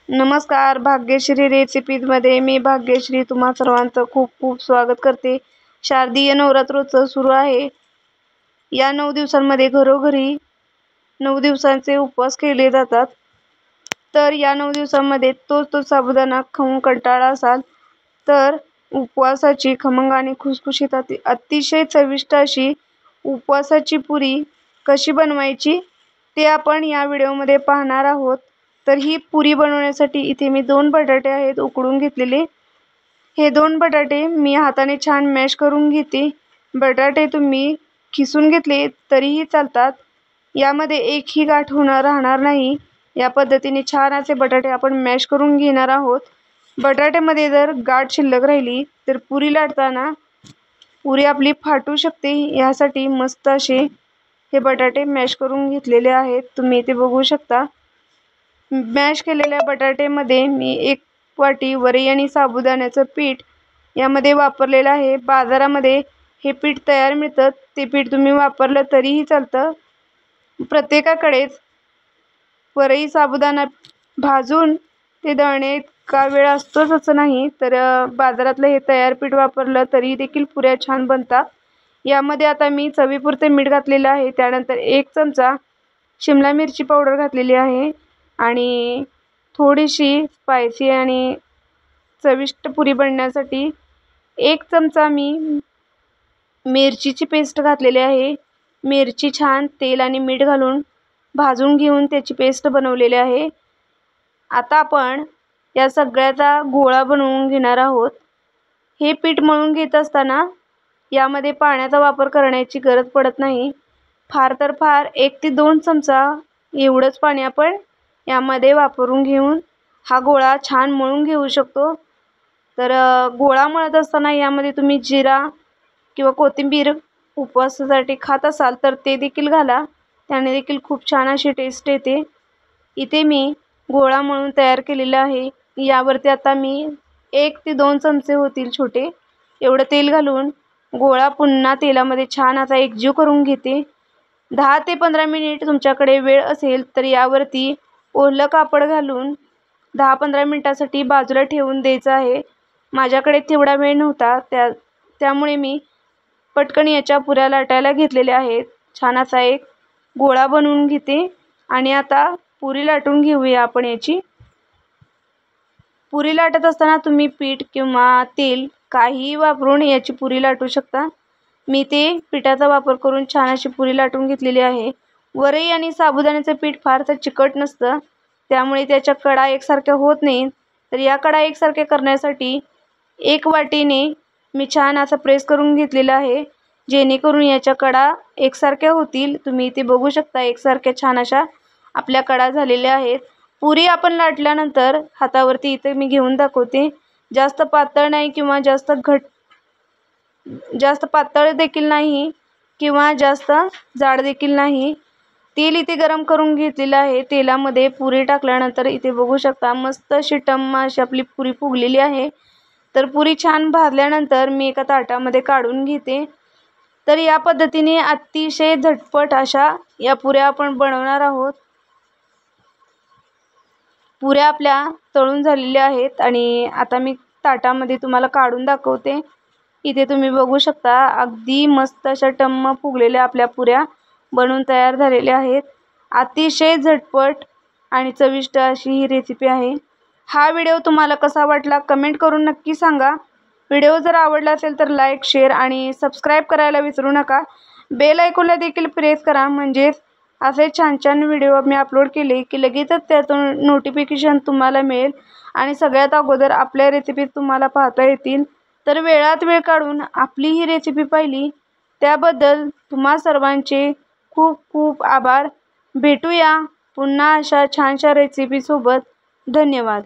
नमस्कार, भाग्यश्री रेसिपीजमध्ये मी भाग्यश्री तुम्हा सर्वांचं खूप खूप स्वागत करते। शारदीय नवरात्रोत्सव सुरू आहे। या 9 दिवसांमध्ये घरोघरी 9 दिवसांचे उपवास केले जातात। तर या 9 दिवसांमध्ये तो साबुदाणा खाऊन कंटाळा असाल तर उपवासाची खमंग आणि खुसखुशीत अतिशय चविष्ट अशी उपवासाची पुरी कशी बनवायची ते आपण या व्हिडिओमध्ये पाहणार आहोत। तर ही पुरी बनवण्यासाठी इथे मी 2 बटाटे आहेत उकडून घेतलेले। हे 2 बटाटे मी हाताने छान मॅश करून घेते। बटाटे तुम्ही खिसून घेतले तरीही चालतात। यामध्ये एकही गाठ राहणार नाही। या पद्धतीने छान असे बटाटे आपण मॅश करून घेणार आहोत। बटाट्यामध्ये जर गाठ शिल्लक राहिली तर पुरी लाटताना पुरी आपली फाटू शकते। यासाठी मस्त असे हे बटाटे मॅश करून घेतलेले आहेत। तुम्ही इथे बघू शकता। मॅश केलेल्या बटाट्यामध्ये मी 1 वाटी वरई आणि साबुदाण्याचं पीठ यामध्ये वापरलेलं आहे। बाजारामध्ये हे पीठ तयार मिळतं, ते पीठ तुम्ही वापरलं तरीही चालतं। प्रत्येकाकडेच वरई साबुदाणा भाजून ते दळणे इतका वेळ असतोच असं नाही, तर बाजारातलं हे तयार पीठ वापरलं तरी देखील पुऱ्या छान बनतात। यामध्ये आता मी चवीपुरते मीठ घातलेलं आहे। त्यानंतर 1 चमचा शिमला मिरची पावडर घातलेली आहे आणि थोडीशी स्पायसी आणि चविष्ट पुरी बनण्यासाठी 1 चमचा मी मिरचीची पेस्ट घातलेली आहे। मिरची छान तेल आणि मीठ घालून भाजून घेऊन त्याची पेस्ट बनवलेली आहे। आता आपण या सगळ्याचा गोळा बनवून घेणार आहोत। हे पीठ मळून घेत असताना यामध्ये पाण्याचा वापर करण्याची गरज पडत नाही। फार तर फार 1 ते 2 चमचा एवढंच पाणी आपण यामध्ये वापरून घेऊन हा गोळा छान मळून घेऊ शकतो। तर गोळा मळत असताना यामध्ये तुम्ही जिरा किंवा कोथिंबीर उपवासासाठी खात असाल तर ते देखील घाला, त्याने देखील खूप छान अशी टेस्ट येते। इथे मी गोळा मळून तयार केलेला आहे। यावरती आता मी 1 ते 2 चमचे होतील छोटे एवढं तेल घालून गोळा पुन्हा तेलामध्ये छान असा एकजीव करून घेते। 10 ते 15 मिनिट तुमच्याकडे वेळ असेल तर यावरती ओलं कापड घालून 10-15 मिनिटासाठी बाजूला ठेवून द्यायचं आहे। माझ्याकडे तेवढा वेळ नव्हता, त्यामुळे मी पटकन याच्या पुऱ्या लाटायला घेतलेल्या आहेत। छान असा एक गोळा बनवून घेते आणि आता पुरी लाटून घेऊया आपण याची। पुरी लाटत असताना तुम्ही पीठ किंवा तेल काहीही वापरून याची पुरी लाटू शकता। मी ते पिठाचा वापर करून छान अशी पुरी लाटून घेतलेली आहे। वरई आणि साबुदाण्याचं पीठ फारसं चिकट नसतं, त्यामुळे त्याच्या कडा एकसारख्या होत नाहीत। तर या कडा एकसारख्या करण्यासाठी 1 वाटीने मी छान असं प्रेस करून घेतलेलं आहे, जेणेकरून याच्या कडा एकसारख्या होतील। तुम्ही इथे बघू शकता एकसारख्या छान अशा आपल्या कडा झालेल्या आहेत। पुरी आपण लाटल्यानंतर हातावरती इथे मी घेऊन दाखवते, जास्त पातळ नाही किंवा जास्त पातळ देखील नाही किंवा जास्त जाड देखील नाही। तेल इथे गरम करून घेतलेलं आहे। तेलामध्ये पुरी टाकल्यानंतर इथे बघू शकता मस्त अशी टम्म अशी आपली पुरी फुगलेली आहे। तर पुरी छान भाजल्यानंतर मी एका ताटामध्ये काढून घेते। तर या पद्धतीने अतिशय झटपट अशा या पुऱ्या आपण बनवणार आहोत। पुऱ्या आपल्या तळून झालेल्या आहेत आणि आता मी ताटामध्ये तुम्हाला काढून दाखवते। इथे तुम्ही बघू शकता अगदी मस्त अशा टम्म फुगलेल्या आपल्या पुऱ्या बनवून तयार झालेल्या आहेत। अतिशय झटपट आणि चविष्ट अशी ही रेसिपी आहे। हा व्हिडिओ तुम्हाला कसा वाटला कमेंट करून नक्की सांगा। व्हिडिओ जर आवडला असेल तर लाईक, शेअर आणि सबस्क्राईब करायला विसरू नका। बेल आयकॉनला देखील प्रेस करा, म्हणजेच असे छान छान व्हिडिओ मी अपलोड केले की लगेचच त्यातून नोटिफिकेशन तुम्हाला मिळेल आणि सगळ्यात अगोदर आपल्या रेसिपी तुम्हाला पाहता येतील। तर वेळात वेळ काढून आपली ही रेसिपी पाहिली त्याबद्दल तुम्हा सर्वांचे खूप खूप आभार। भेटूया पुन्हा अशा छानशा रेसिपी सोबत। धन्यवाद।